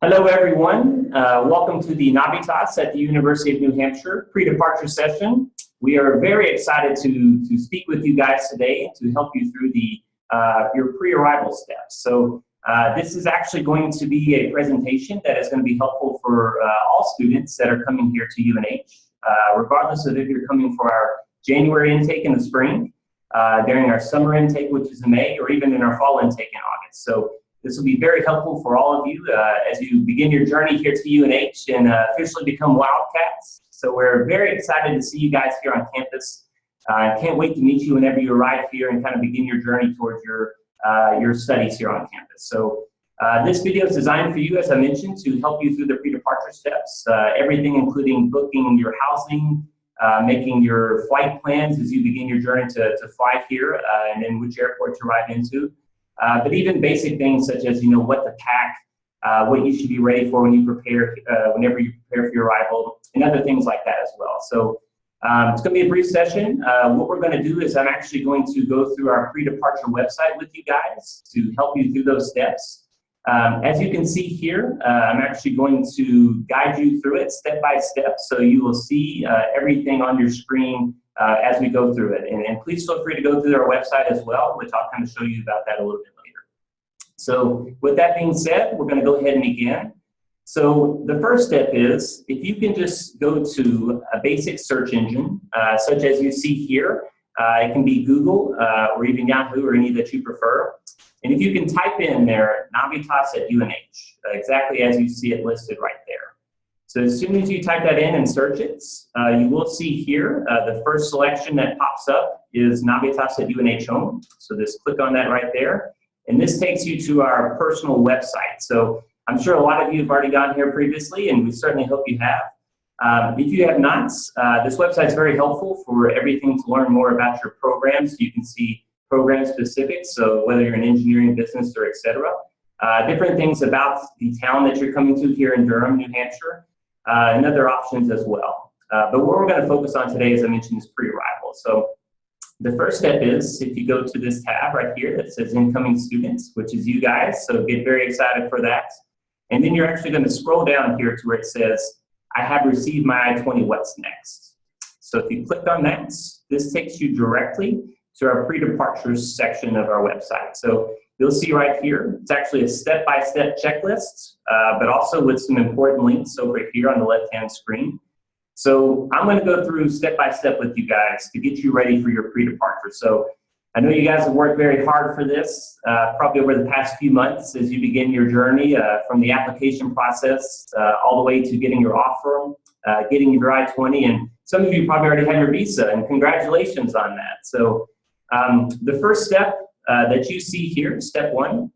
Hello, everyone. Welcome to the Navitas at the University of New Hampshire pre-departure session. We are very excited to speak with you guys today to help you through your pre-arrival steps. So this is actually going to be a presentation that is going to be helpful for all students that are coming here to UNH, regardless of if you're coming for our January intake in the spring, during our summer intake, which is in May, or even in our fall intake in August. So this will be very helpful for all of you as you begin your journey here to UNH and officially become Wildcats. So we're very excited to see you guys here on campus. Can't wait to meet you whenever you arrive here and kind of begin your journey towards your studies here on campus. So this video is designed for you, as I mentioned, to help you through the pre-departure steps, everything including booking your housing, making your flight plans as you begin your journey to fly here and then which airport to arrive into. But even basic things such as, what to pack, what you should be ready for when you prepare, whenever you prepare for your arrival, and other things like that as well. So it's going to be a brief session. What we're going to do is I'm actually going to go through our pre-departure website with you guys to help you through those steps. As you can see here, I'm actually going to guide you through it step by step, so you will see everything on your screen as we go through it. And please feel free to go through our website as well, which I'll kind of show you about that a little bit later. So with that being said, we're going to go ahead and begin. So the first step is, if you can just go to a basic search engine, such as you see here. It can be Google or even Yahoo or any that you prefer. And if you can type in there, Navitas at UNH, exactly as you see it listed right there. So as soon as you type that in and search it, you will see here the first selection that pops up is Navitas at UNH Home. So just click on that right there. And this takes you to our personal website. So I'm sure a lot of you have already gone here previously, and we certainly hope you have. If you have not, this website is very helpful for everything to learn more about your programs. You can see program specifics, so whether you're in engineering, business, or etc. Different things about the town that you're coming to here in Durham, New Hampshire. And other options as well. But what we're going to focus on today, as I mentioned, is pre-arrival. So the first step is, if you go to this tab right here that says incoming students, which is you guys, so get very excited for that. And then you're actually going to scroll down here to where it says, I have received my I-20, what's next? So if you click on that, this takes you directly to our pre-departure section of our website. So you'll see right here, it's actually a step-by-step checklist, but also with some important links over here on the left-hand screen. So I'm going to go through step-by-step with you guys to get you ready for your pre-departure. So I know you guys have worked very hard for this, probably over the past few months as you begin your journey from the application process all the way to getting your offer, getting your I-20, and some of you probably already have your visa, and congratulations on that. So the first step that you see here, step one,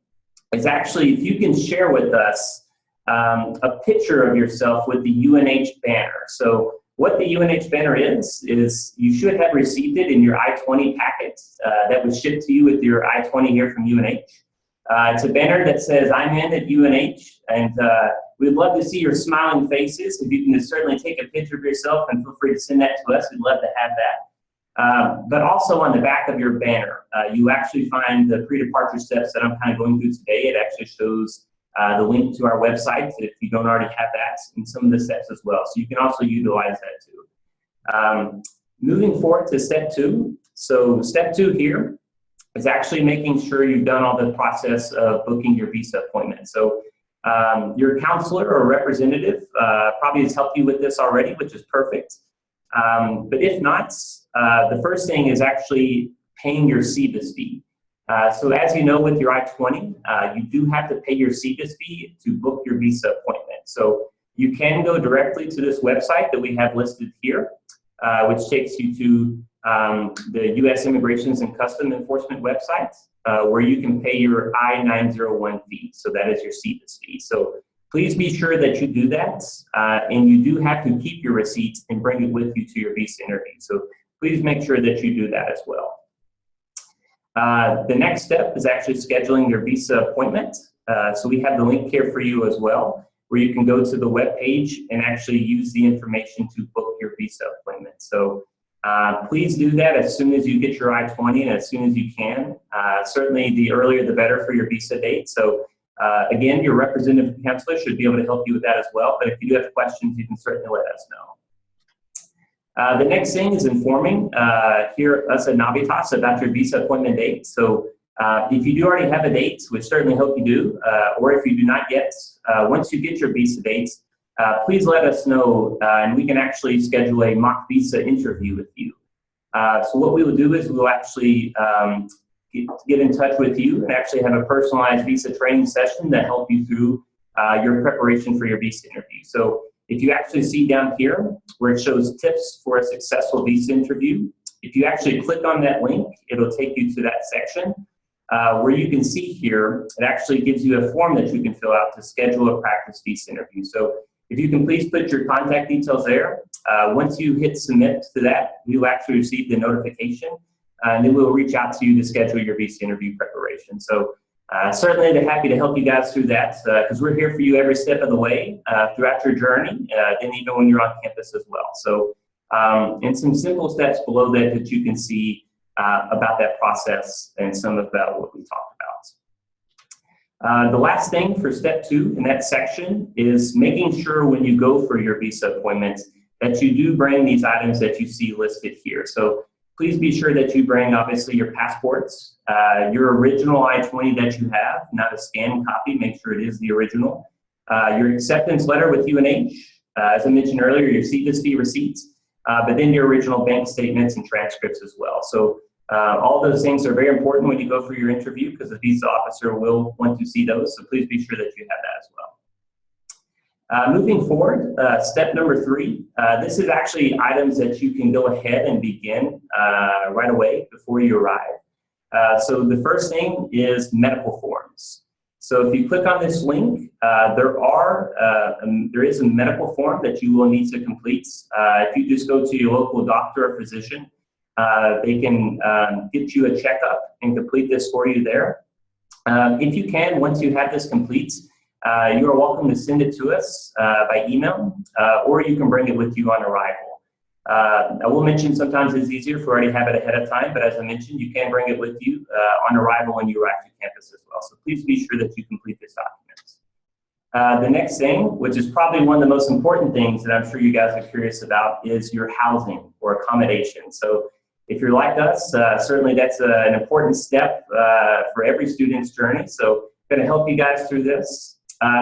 is actually if you can share with us a picture of yourself with the UNH banner. So what the UNH banner is you should have received it in your I-20 packet that was shipped to you with your I-20 here from UNH. It's a banner that says, I'm in at UNH, and we'd love to see your smiling faces. If you can just certainly take a picture of yourself and feel free to send that to us, we'd love to have that. But also on the back of your banner, you actually find the pre-departure steps that I'm kind of going through today. It actually shows the link to our website if you don't already have that, and some of the steps as well. So you can also utilize that too. Moving forward to step two. So step two here is actually making sure you've done all the process of booking your visa appointment. So your counselor or representative probably has helped you with this already, which is perfect. But if not, the first thing is actually paying your CBIS fee. So as you know, with your I-20, you do have to pay your CBIS fee to book your visa appointment. So you can go directly to this website that we have listed here, which takes you to the U.S. Immigrations and Customs Enforcement website, where you can pay your I-901 fee. So that is your CBIS fee. So please be sure that you do that, and you do have to keep your receipts and bring it with you to your visa interview. So please make sure that you do that as well. The next step is actually scheduling your visa appointment. So we have the link here for you as well, where you can go to the web page and actually use the information to book your visa appointment. So please do that as soon as you get your I-20 and as soon as you can. Certainly the earlier the better for your visa date. So Again, your representative counselor should be able to help you with that as well, but if you do have questions, you can certainly let us know. The next thing is informing us at Navitas about your visa appointment date. So if you do already have a date, which certainly hope you do, or if you do not yet, once you get your visa dates, please let us know, and we can actually schedule a mock visa interview with you. So what we will do is we will actually get in touch with you and actually have a personalized visa training session to help you through your preparation for your visa interview. So if you actually see down here where it shows tips for a successful visa interview, if you actually click on that link, it'll take you to that section where you can see here, it actually gives you a form that you can fill out to schedule a practice visa interview. So if you can please put your contact details there. Once you hit submit to that, we will actually receive the notification, and then we'll reach out to you to schedule your visa interview preparation. So certainly they're happy to help you guys through that because we're here for you every step of the way throughout your journey, and even when you're on campus as well. So and some simple steps below that you can see about that process and some about what we talked about. The last thing for step 2 in that section is making sure when you go for your visa appointment that you do bring these items that you see listed here. So please be sure that you bring obviously your passports, your original I-20 that you have, not a scanned copy, make sure it is the original, your acceptance letter with UNH, as I mentioned earlier, your CVIS fee receipts, but then your original bank statements and transcripts as well. So all those things are very important when you go for your interview because the visa officer will want to see those, so please be sure that you have that as well. Moving forward, step number 3, this is actually items that you can go ahead and begin right away before you arrive. So the first thing is medical forms. So if you click on this link, there is a medical form that you will need to complete. If you just go to your local doctor or physician, they can get you a checkup and complete this for you there. If you can, once you have this complete, you are welcome to send it to us by email, or you can bring it with you on arrival. I will mention sometimes it's easier if you already have it ahead of time, but as I mentioned, you can bring it with you on arrival when you arrive to campus as well. So please be sure that you complete this document. The next thing, which is probably one of the most important things that I'm sure you guys are curious about, is your housing or accommodation. So if you're like us, certainly that's an important step for every student's journey. So I'm going to help you guys through this.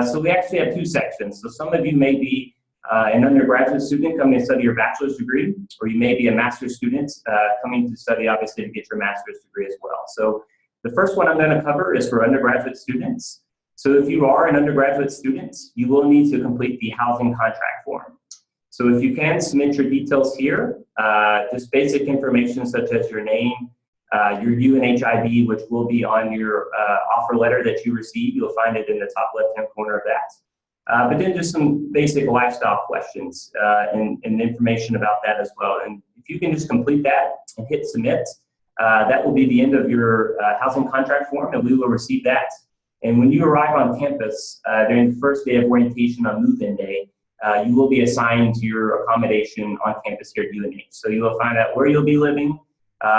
So we actually have 2 sections. So some of you may be an undergraduate student coming to study your bachelor's degree, or you may be a master's student coming to study, obviously, to get your master's degree as well. So the first one I'm going to cover is for undergraduate students. So if you are an undergraduate student, you will need to complete the housing contract form. So if you can, submit your details here, just basic information such as your name, your UNH ID, which will be on your offer letter that you receive. You'll find it in the top left-hand corner of that. But then just some basic lifestyle questions and information about that as well. And if you can just complete that and hit submit, that will be the end of your housing contract form, and we will receive that. And when you arrive on campus during the first day of orientation on move-in day, you will be assigned to your accommodation on campus here at UNH. So you will find out where you'll be living.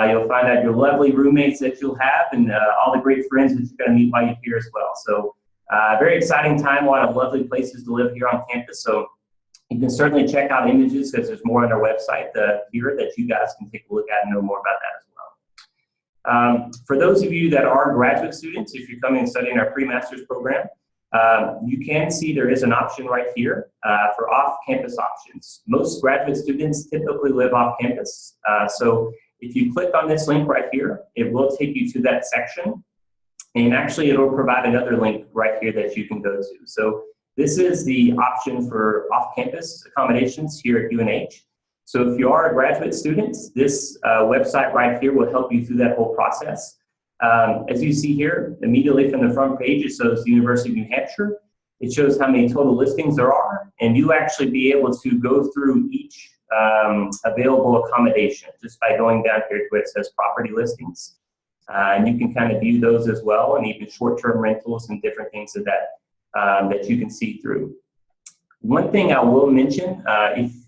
You'll find out your lovely roommates that you'll have and all the great friends that you're going to meet while you're here as well. So very exciting time, a lot of lovely places to live here on campus. So you can certainly check out images because there's more on our website here that you guys can take a look at and know more about that as well. For those of you that are graduate students, if you're coming and studying our pre-master's program, you can see there is an option right here for off-campus options. Most graduate students typically live off-campus. So if you click on this link right here, it will take you to that section. And actually, it will provide another link right here that you can go to. So this is the option for off-campus accommodations here at UNH. So if you are a graduate student, this website right here will help you through that whole process. As you see here, immediately from the front page, it shows the University of New Hampshire. It shows how many total listings there are, and you'll actually be able to go through each available accommodation just by going down here to where it says property listings. And you can kind of view those as well, and even short-term rentals and different things of that that you can see through. One thing I will mention,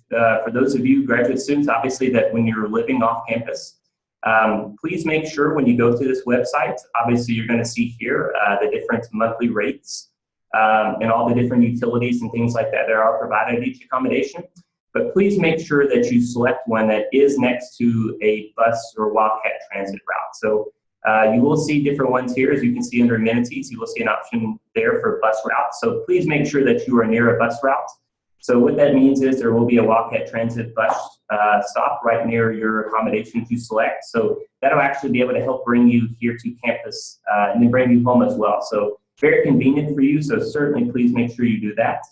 for those of you graduate students, obviously that when you're living off campus, Please make sure when you go to this website, obviously you're going to see here the different monthly rates and all the different utilities and things like that are provided at each accommodation. But please make sure that you select one that is next to a bus or Wildcat transit route. So you will see different ones here. As you can see under amenities, you will see an option there for bus route. So please make sure that you are near a bus route. So what that means is there will be a Wildcat transit bus stop right near your accommodations you select. So that'll actually be able to help bring you here to campus and then bring you home as well. So very convenient for you. So certainly please make sure you do that.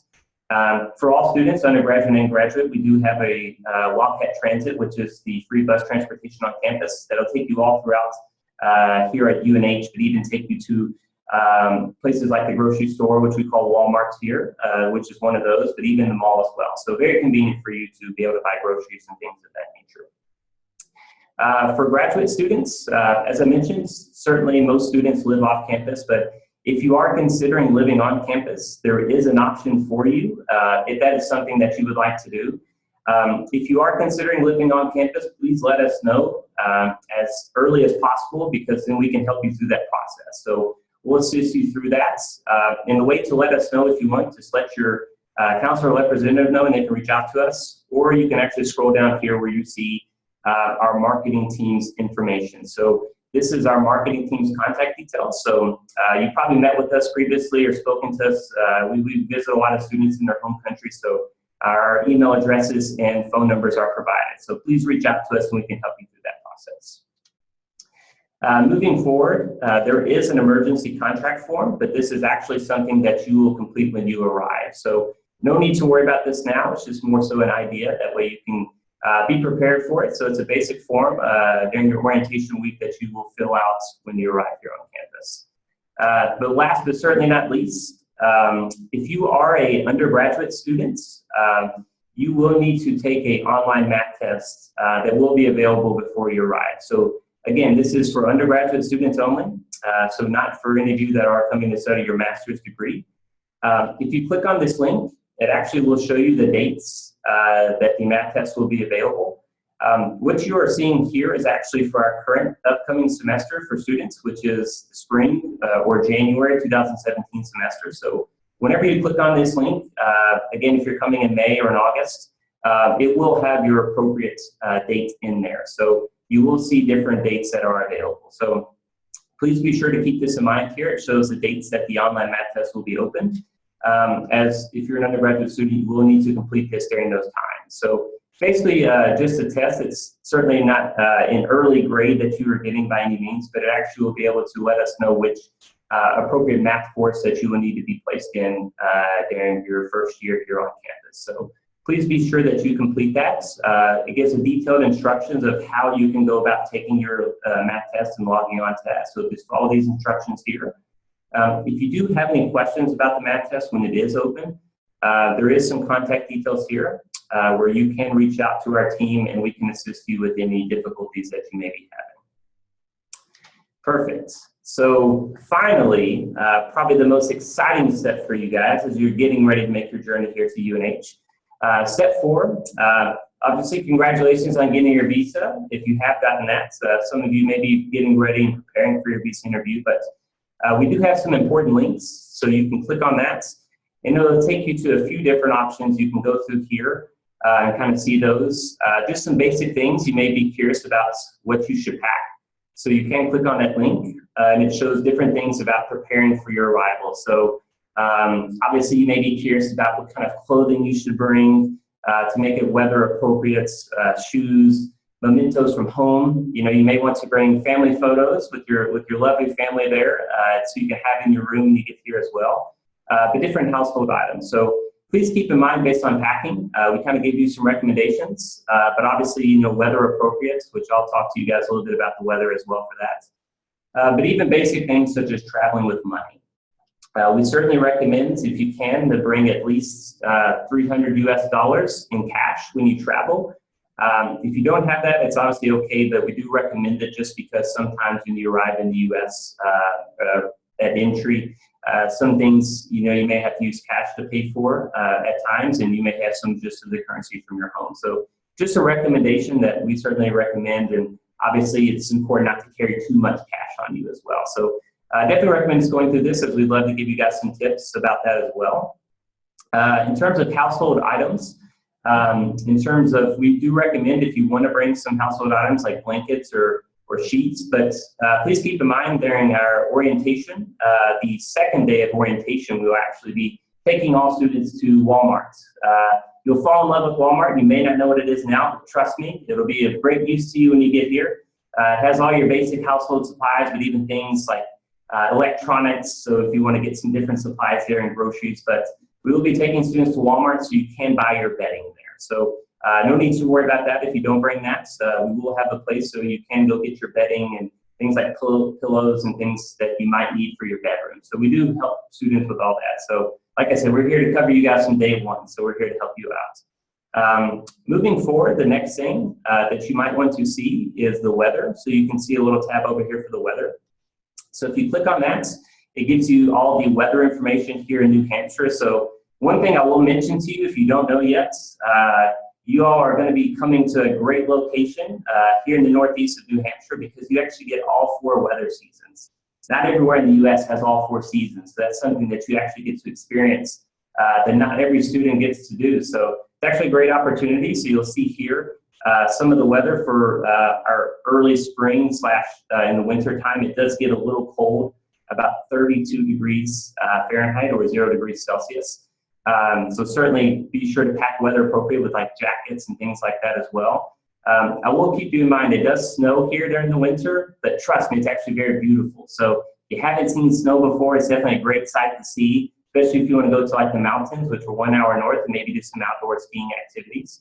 For all students, undergraduate and graduate, we do have a Wildcat Transit, which is the free bus transportation on campus that'll take you all throughout here at UNH, but even take you to places like the grocery store, which we call Walmart here, which is one of those, but even the mall as well. So very convenient for you to be able to buy groceries and things of that nature. For graduate students, as I mentioned, certainly most students live off campus, but if you are considering living on campus, there is an option for you if that is something that you would like to do. If you are considering living on campus, please let us know as early as possible, because then we can help you through that process. So we'll assist you through that. And the way to let us know if you want, just let your counselor or representative know and they can reach out to us, or you can actually scroll down here where you see our marketing team's information. So this is our marketing team's contact details. So you probably met with us previously or spoken to us. We visit a lot of students in their home country, so our email addresses and phone numbers are provided. So please reach out to us and we can help you through that process. Moving forward, there is an emergency contract form, but this is actually something that you will complete when you arrive. So no need to worry about this now. It's just more so an idea. That way you can be prepared for it. So it's a basic form during your orientation week that you will fill out when you arrive here on campus. But last but certainly not least, if you are an undergraduate student, you will need to take an online math test that will be available before you arrive. So again, this is for undergraduate students only, so not for any of you that are coming to study your master's degree. If you click on this link, it actually will show you the dates that the math test will be available. What you are seeing here is actually for our current upcoming semester for students, which is spring or January 2017 semester. So whenever you click on this link, again, if you're coming in May or in August, it will have your appropriate date in there. So you will see different dates that are available. So please be sure to keep this in mind here. It shows the dates that the online math test will be open. As if you're an undergraduate student, you will need to complete this during those times. So basically, just a test. It's certainly not an early grade that you are getting by any means, but it actually will be able to let us know which appropriate math course that you will need to be placed in during your first year here on campus. So please be sure that you complete that. It gives detailed instructions of how you can go about taking your math test and logging on to that. So just follow these instructions here. If you do have any questions about the math test when it is open, there is some contact details here where you can reach out to our team and we can assist you with any difficulties that you may be having. Perfect. So finally, probably the most exciting step for you guys as you're getting ready to make your journey here to UNH. Step 4, obviously congratulations on getting your visa if you have gotten that. Some of you may be getting ready and preparing for your visa interview, but we do have some important links, so you can click on that, and it'll take you to a few different options. You can go through here and kind of see those. Just some basic things you may be curious about what you should pack. So you can click on that link, and it shows different things about preparing for your arrival. So obviously you may be curious about what kind of clothing you should bring to make it weather appropriate, shoes, mementos from home. You know, you may want to bring family photos with your lovely family there, so you can have in your room when you get here as well. But different household items. So please keep in mind based on packing. We kind of gave you some recommendations, but obviously, you know, weather appropriate, which I'll talk to you guys a little bit about the weather as well for that. But even basic things such as traveling with money. We certainly recommend, if you can, to bring at least $300 US in cash when you travel. If you don't have that, it's obviously okay, but we do recommend it just because sometimes when you arrive in the US at entry, some things, you know, you may have to use cash to pay for at times, and you may have some just of the currency from your home. So just a recommendation that we certainly recommend, and obviously it's important not to carry too much cash on you as well. So I definitely recommend going through this, as we'd love to give you guys some tips about that as well. In terms of household items, we do recommend if you want to bring some household items like blankets or sheets, but please keep in mind during our orientation, the second day of orientation, we will actually be taking all students to Walmart. You'll fall in love with Walmart. You may not know what it is now, but trust me, it'll be of great use to you when you get here. It has all your basic household supplies, but even things like electronics, so if you want to get some different supplies there and groceries. But we will be taking students to Walmart so you can buy your bedding there. So no need to worry about that if you don't bring that. We will have a place so you can go get your bedding and things like pillows and things that you might need for your bedroom. So we do help students with all that. So like I said, we're here to cover you guys from day one, so we're here to help you out. Moving forward, the next thing that you might want to see is the weather. So you can see a little tab over here for the weather. So if you click on that, it gives you all the weather information here in New Hampshire. So one thing I will mention to you, if you don't know yet, you all are going to be coming to a great location here in the northeast of New Hampshire, because you actually get all 4 weather seasons. Not everywhere in the U.S. has all 4 seasons. So that's something that you actually get to experience that not every student gets to do. So it's actually a great opportunity. So you'll see here some of the weather for our early spring / in the winter time. It does get a little cold, about 32 degrees Fahrenheit or 0 degrees Celsius. So certainly be sure to pack weather appropriate with like jackets and things like that as well. I will keep you in mind, it does snow here during the winter, but trust me, it's actually very beautiful. So if you haven't seen snow before, it's definitely a great sight to see, especially if you want to go to like the mountains, which are 1 hour north, and maybe do some outdoor skiing activities.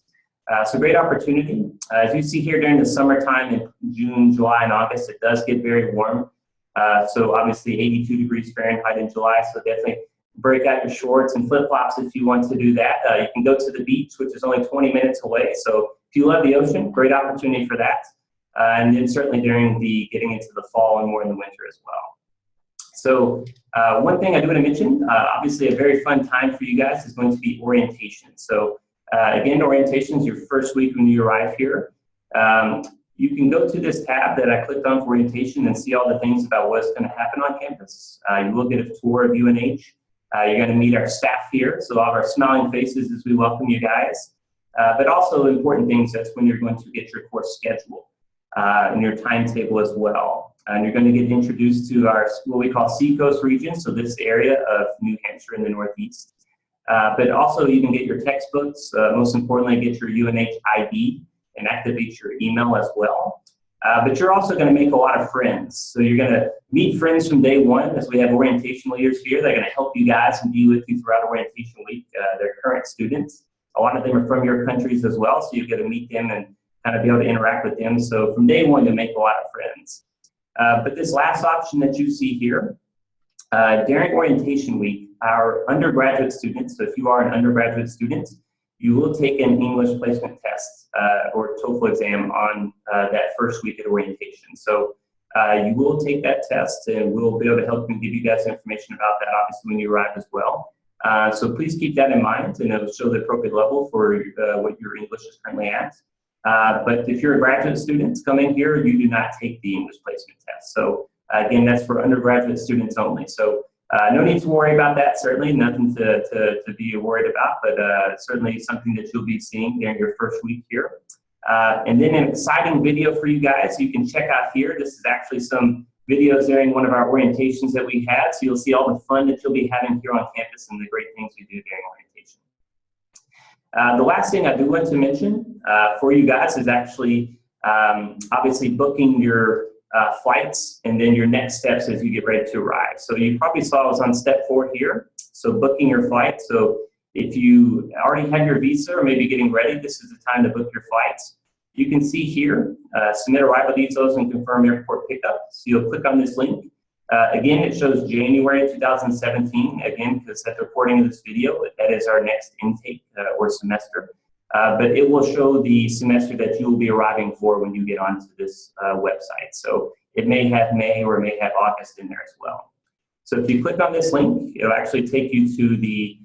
So great opportunity. As you see here during the summertime in June, July, and August, it does get very warm. So obviously 82 degrees Fahrenheit in July, so definitely break out your shorts and flip-flops if you want to do that. You can go to the beach, which is only 20 minutes away. So if you love the ocean, great opportunity for that. And then certainly during the getting into the fall and more in the winter as well. So one thing I do want to mention, obviously a very fun time for you guys is going to be orientation. So again, orientation is your first week when you arrive here. You can go to this tab that I clicked on for orientation and see all the things about what's going to happen on campus. You will get a tour of UNH. You're going to meet our staff here, so all of our smiling faces as we welcome you guys. But also important things, that's when you're going to get your course schedule and your timetable as well. And you're going to get introduced to our, what we call Seacoast region, so this area of New Hampshire in the Northeast. But also you can get your textbooks, most importantly get your UNH ID and activate your email as well. But you're also going to make a lot of friends. So you're going to meet friends from day one, as we have orientation leaders here. They're going to help you guys and be with you throughout orientation week. They're current students. A lot of them are from your countries as well, so you get to meet them and kind of be able to interact with them. So from day one, you'll make a lot of friends. But this last option that you see here, during orientation week, our undergraduate students, so if you are an undergraduate student, you will take an English placement test or TOEFL exam on that first week at orientation. So you will take that test, and we'll be able to help and give you guys information about that, obviously, when you arrive as well. So please keep that in mind, and it'll show the appropriate level for what your English is currently at. But if you're a graduate student coming here, you do not take the English placement test. So again, that's for undergraduate students only. So no need to worry about that, certainly, nothing to be worried about, but certainly something that you'll be seeing during your first week here. And then an exciting video for you guys you can check out here. This is actually some videos during one of our orientations that we had, so you'll see all the fun that you'll be having here on campus and the great things we do during orientation. The last thing I do want to mention for you guys is actually obviously booking your flights and then your next steps as you get ready to arrive. So you probably saw I was on step 4 here, so booking your flight. So if you already have your visa or maybe getting ready, this is the time to book your flights. You can see here, submit arrival details and confirm airport pickup. So you'll click on this link. Again, it shows January 2017, again, because at the recording of this video, that is our next intake or semester. But it will show the semester that you will be arriving for when you get onto this website. So it may have May or it may have August in there as well. So if you click on this link, it'll actually take you to the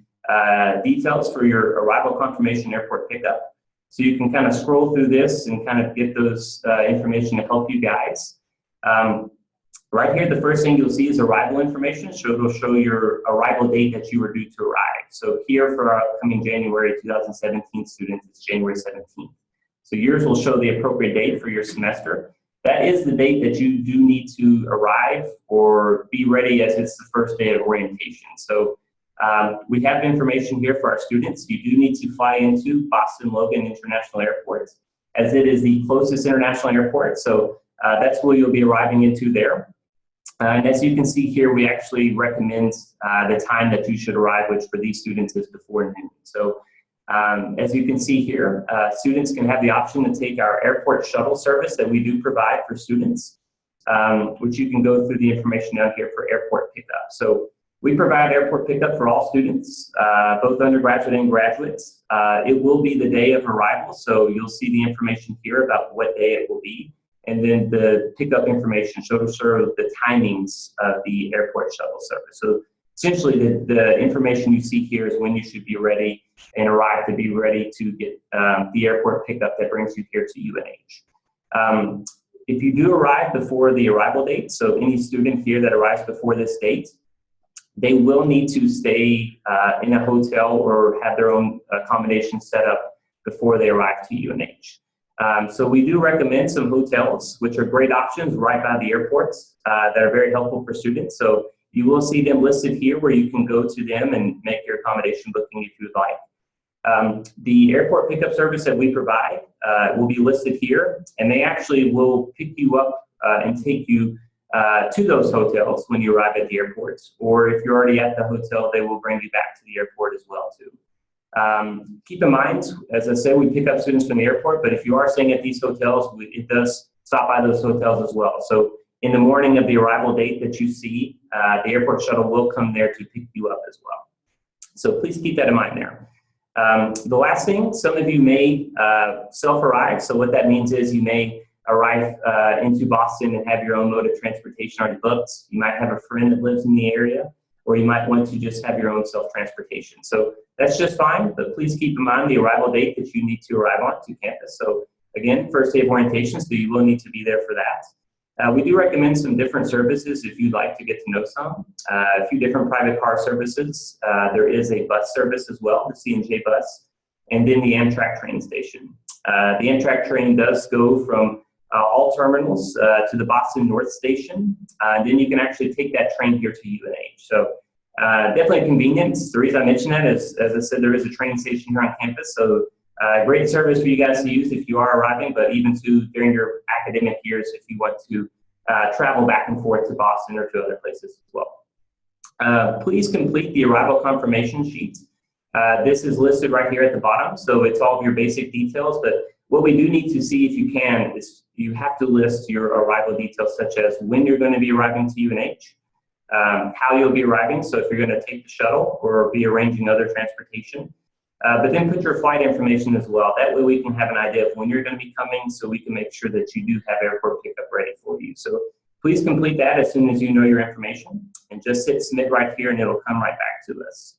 details for your arrival confirmation airport pickup. So you can kind of scroll through this and kind of get those information to help you guys. Right here, the first thing you'll see is arrival information. So it'll show your arrival date that you were due to arrive. So here for our upcoming January 2017 students, it's January 17th. So yours will show the appropriate date for your semester. That is the date that you do need to arrive or be ready, as it's the first day of orientation. So we have information here for our students. You do need to fly into Boston Logan International Airport, as it is the closest international airport. So that's where you'll be arriving into there. And as you can see here, we actually recommend the time that you should arrive, which for these students is before noon. So as you can see here, students can have the option to take our airport shuttle service that we do provide for students, which you can go through the information down here for airport pickup. So we provide airport pickup for all students, both undergraduate and graduates. It will be the day of arrival, so you'll see the information here about what day it will be. And then the pickup information shows the timings of the airport shuttle service. So essentially the information you see here is when you should be ready and arrive to be ready to get the airport pickup that brings you here to UNH. If you do arrive before the arrival date, so any student here that arrives before this date, they will need to stay in a hotel or have their own accommodation set up before they arrive to UNH. So we do recommend some hotels, which are great options right by the airports that are very helpful for students. So you will see them listed here where you can go to them and make your accommodation booking if you'd like. The airport pickup service that we provide will be listed here, and they actually will pick you up and take you to those hotels when you arrive at the airports. Or if you're already at the hotel, they will bring you back to the airport as well too. Keep in mind, as I said, we pick up students from the airport, but if you are staying at these hotels, it does stop by those hotels as well. So in the morning of the arrival date that you see, the airport shuttle will come there to pick you up as well. So please keep that in mind there. The last thing, some of you may self-arrive. So what that means is you may arrive into Boston and have your own mode of transportation already booked. You might have a friend that lives in the area, or you might want to just have your own self-transportation. So that's just fine, but please keep in mind the arrival date that you need to arrive on to campus. So again, first day of orientation, so you will need to be there for that. We do recommend some different services if you'd like to get to know some. A few different private car services. There is a bus service as well, the C&J bus, and then the Amtrak train station. The Amtrak train does go from all terminals to the Boston North Station. And then you can actually take that train here to UNH. So definitely convenient. The reason I mention that is, as I said, there is a train station here on campus. So great service for you guys to use if you are arriving, but even during your academic years if you want to travel back and forth to Boston or to other places as well. Please complete the arrival confirmation sheet. This is listed right here at the bottom, so it's all of your basic details, but what we do need to see, if you can, is you have to list your arrival details, such as when you're going to be arriving to UNH, how you'll be arriving, so if you're going to take the shuttle or be arranging other transportation, but then put your flight information as well. That way we can have an idea of when you're going to be coming, so we can make sure that you do have airport pickup ready for you. So please complete that as soon as you know your information, and just hit submit right here and it'll come right back to us.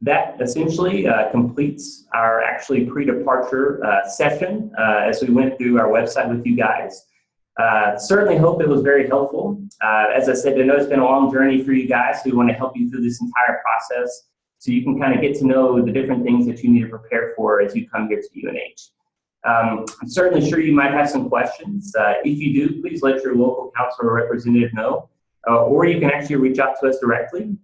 That essentially completes our actually pre-departure session as we went through our website with you guys. Certainly hope it was very helpful. As I said, I know it's been a long journey for you guys, so we want to help you through this entire process so you can kind of get to know the different things that you need to prepare for as you come here to UNH. I'm certainly sure you might have some questions. If you do, please let your local counselor or representative know. Or you can actually reach out to us directly.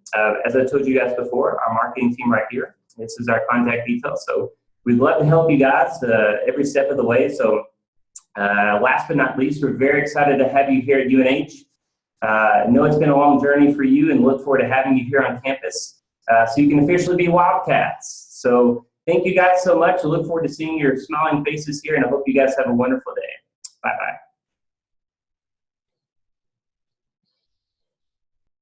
As I told you guys before, our marketing team right here, this is our contact details. So we'd love to help you guys every step of the way. So last but not least, we're very excited to have you here at UNH. I know it's been a long journey for you and look forward to having you here on campus so you can officially be Wildcats. So thank you guys so much. I look forward to seeing your smiling faces here, and I hope you guys have a wonderful day.